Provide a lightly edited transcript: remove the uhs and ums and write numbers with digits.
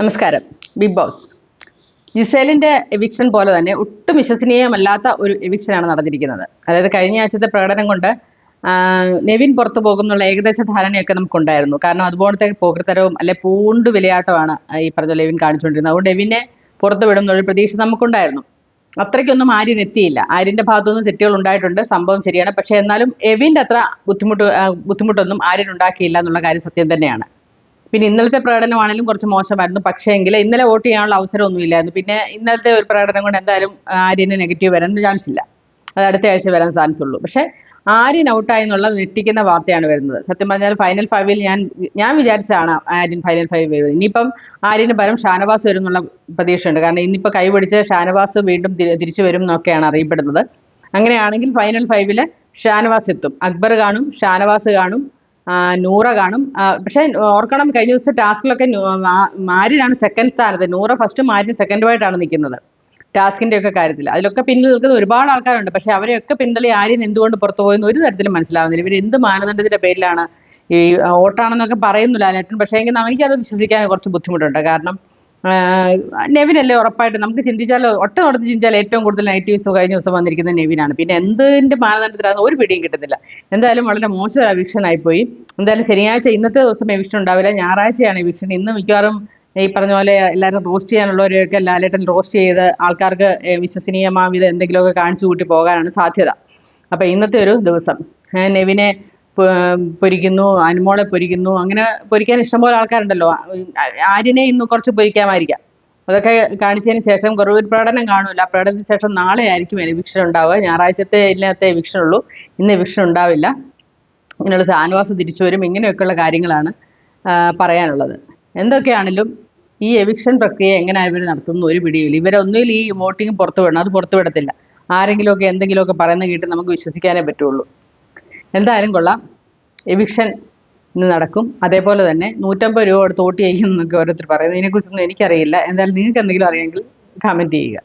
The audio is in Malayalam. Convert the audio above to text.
നമസ്കാരം. ബിഗ് ബോസ് ജിസേലിന്റെ എവിക്ഷൻ പോലെ തന്നെ ഒട്ടും വിശ്വസനീയമല്ലാത്ത ഒരു എവിക്ഷനാണ് നടന്നിരിക്കുന്നത്. അതായത് കഴിഞ്ഞ ആഴ്ചത്തെ പ്രകടനം കൊണ്ട് നെവിൻ പുറത്തു പോകുന്നുള്ള ഏകദേശ ധാരണയൊക്കെ നമുക്കുണ്ടായിരുന്നു. കാരണം അതുപോലത്തെ പോകൃത്തരവും അല്ലെ പൂണ്ട് വിലയാട്ടമാണ് ഈ പറഞ്ഞ ലെവിൻ കാണിച്ചുകൊണ്ടിരുന്നത്. അതുകൊണ്ട് നെവിനെ പുറത്തു വിടുന്നൊരു പ്രതീക്ഷ നമുക്കുണ്ടായിരുന്നു. അത്രയ്ക്കൊന്നും ആര്യൻ എത്തിയില്ല. ആര്യന്റെ ഭാഗത്തുനിന്ന് തെറ്റുകൾ ഉണ്ടായിട്ടുണ്ട്, സംഭവം ശരിയാണ്. പക്ഷെ എന്നാലും എവിന്റെ അത്ര ബുദ്ധിമുട്ടൊന്നും ആര്യൻ ഉണ്ടാക്കിയില്ല എന്നുള്ള കാര്യം സത്യം തന്നെയാണ്. പിന്നെ ഇന്നലത്തെ പ്രകടനമാണെങ്കിലും കുറച്ച് മോശമായിരുന്നു. പക്ഷേ എങ്കിൽ ഇന്നലെ വോട്ട് ചെയ്യാനുള്ള അവസരമൊന്നും ഇല്ലായിരുന്നു. പിന്നെ ഇന്നലത്തെ ഒരു പ്രകടനം കൊണ്ട് എന്തായാലും ആര്യന് നെഗറ്റീവ് വരാൻ ചാൻസ് ഇല്ല. അത് അടുത്ത ആഴ്ച വരാൻ ചാൻസ് ഉള്ളൂ. പക്ഷേ ആര്യൻ ഔട്ടായി എന്നുള്ള ഞെട്ടിക്കുന്ന വാർത്തയാണ് വരുന്നത്. സത്യം പറഞ്ഞാൽ ഫൈനൽ ഫൈവിൽ ഞാൻ വിചാരിച്ചാണ് ആര്യൻ ഫൈനൽ ഫൈവ് വരുന്നത്. ഇനിയിപ്പം ആര്യന് പകരം ഷാനവാസ് വരും എന്നുള്ള പ്രതീക്ഷയുണ്ട്. കാരണം ഇന്നിപ്പോൾ കൈപിടിച്ച് ഷാനവാസ് വീണ്ടും തിരിച്ചു വരും എന്നൊക്കെയാണ് അറിയപ്പെടുന്നത്. അങ്ങനെയാണെങ്കിൽ ഫൈനൽ ഫൈവില് ഷാനവാസ് എത്തും. അക്ബർ കാണും, ഷാനവാസ് കാണും, നൂറ കാണും. പക്ഷെ ഓർക്കണം, കഴിഞ്ഞ ദിവസത്തെ ടാസ്കിലൊക്കെ ആര്യനാണ് സെക്കൻഡ് സ്ഥാനത്ത്. നൂറ ഫസ്റ്റും ആര്യൻ സെക്കൻഡുമായിട്ടാണ് നിൽക്കുന്നത് ടാസ്കിന്റെ ഒക്കെ കാര്യത്തിൽ. അതിലൊക്കെ പിന്നിൽ നിൽക്കുന്ന ഒരുപാട് ആൾക്കാരുണ്ട്. പക്ഷെ അവരെയൊക്കെ പിന്തള്ളി ആര്യൻ എന്തുകൊണ്ട് പുറത്തു പോയെന്ന് ഒരു തരത്തിലും മനസ്സിലാവുന്നില്ല. ഇവർ എന്ത് മാനദണ്ഡത്തിന്റെ പേരിലാണ് ഈ വോട്ടാണെന്നൊക്കെ പറയുന്നില്ല ലാലേട്ടൻ. പക്ഷേ എങ്കിൽ എനിക്കത് വിശ്വസിക്കാൻ കുറച്ച് ബുദ്ധിമുട്ടുണ്ട്. കാരണം നെവിനല്ലേ ഉറപ്പായിട്ട് നമുക്ക് ചിന്തിച്ചാലോ, ഒറ്റ നടത്തി ചിന്തിച്ചാൽ ഏറ്റവും കൂടുതൽ നെഗറ്റീവ്സ് കഴിഞ്ഞ ദിവസം വന്നിരിക്കുന്നത് നെവിനാണ്. പിന്നെ എന്തിന്റെ മാനദണ്ഡത്തിലാണ് ഒരു പിടിയും കിട്ടുന്നില്ല. എന്തായാലും വളരെ മോശം എവിക്ഷൻ ആയിപ്പോയി. എന്തായാലും ശനിയാഴ്ച ഇന്നത്തെ ദിവസം എവിക്ഷൻ ഉണ്ടാവില്ല, ഞായറാഴ്ചയാണ് എവിക്ഷൻ. ഇന്ന് മിക്കവാറും ഈ പറഞ്ഞ പോലെ എല്ലാവരും റോസ്റ്റ് ചെയ്യാനുള്ളവരെയൊക്കെ ലാലേട്ടൻ റോസ്റ്റ് ചെയ്ത് ആൾക്കാർക്ക് വിശ്വസനീയമാവിധം എന്തെങ്കിലുമൊക്കെ കാണിച്ചു കൂട്ടി പോകാനാണ് സാധ്യത. അപ്പൊ ഇന്നത്തെ ഒരു ദിവസം നെവിനെ പൊരിക്കുന്നു, അനുമോളെ പൊരിക്കുന്നു. അങ്ങനെ പൊരിക്കാൻ ഇഷ്ടംപോലെ ആൾക്കാരുണ്ടല്ലോ. ആര്യനെ ഇന്ന് കുറച്ച് പൊരിക്കാമായിരിക്കാം. അതൊക്കെ കാണിച്ചതിന് ശേഷം കുറവ് പ്രകടനം കാണൂല. പ്രകടനത്തിന് ശേഷം നാളെ ആയിരിക്കും എവിക്ഷൻ ഉണ്ടാവുക. ഞായറാഴ്ചത്തെ ഇല്ലാത്ത എവിക്ഷൻ ഉള്ളൂ, ഇന്ന് എവിക്ഷൻ ഉണ്ടാവില്ല. ഇങ്ങനെയുള്ള ഷാനവാസ് തിരിച്ചു വരും. ഇങ്ങനെയൊക്കെയുള്ള കാര്യങ്ങളാണ് പറയാനുള്ളത്. എന്തൊക്കെയാണെങ്കിലും ഈ എവിക്ഷൻ പ്രക്രിയ എങ്ങനെ ഇവർ നടത്തുന്നു ഒരു പിടിയില്ല. ഇവരൊന്നുമില്ല ഈ വോട്ടിങ് പുറത്തു വിടണം, അത് പുറത്തു വിടത്തില്ല. ആരെങ്കിലുമൊക്കെ എന്തെങ്കിലുമൊക്കെ പറയുന്ന കേട്ട് നമുക്ക് വിശ്വസിക്കാനേ പറ്റുള്ളൂ. എന്തായാലും കൊള്ളാം, എവിക്ഷൻ ഇന്ന് നടക്കും. അതേപോലെ തന്നെ 150 രൂപ കൊടുത്ത് വോട്ട് ചെയ്യും എന്നൊക്കെ ഓരോരുത്തർ പറയുന്നത്. ഇതിനെക്കുറിച്ചൊന്നും എനിക്കറിയില്ല. എന്തായാലും നിങ്ങൾക്ക് എന്തെങ്കിലും അറിയാമെങ്കിൽ കമൻറ്റ് ചെയ്യുക.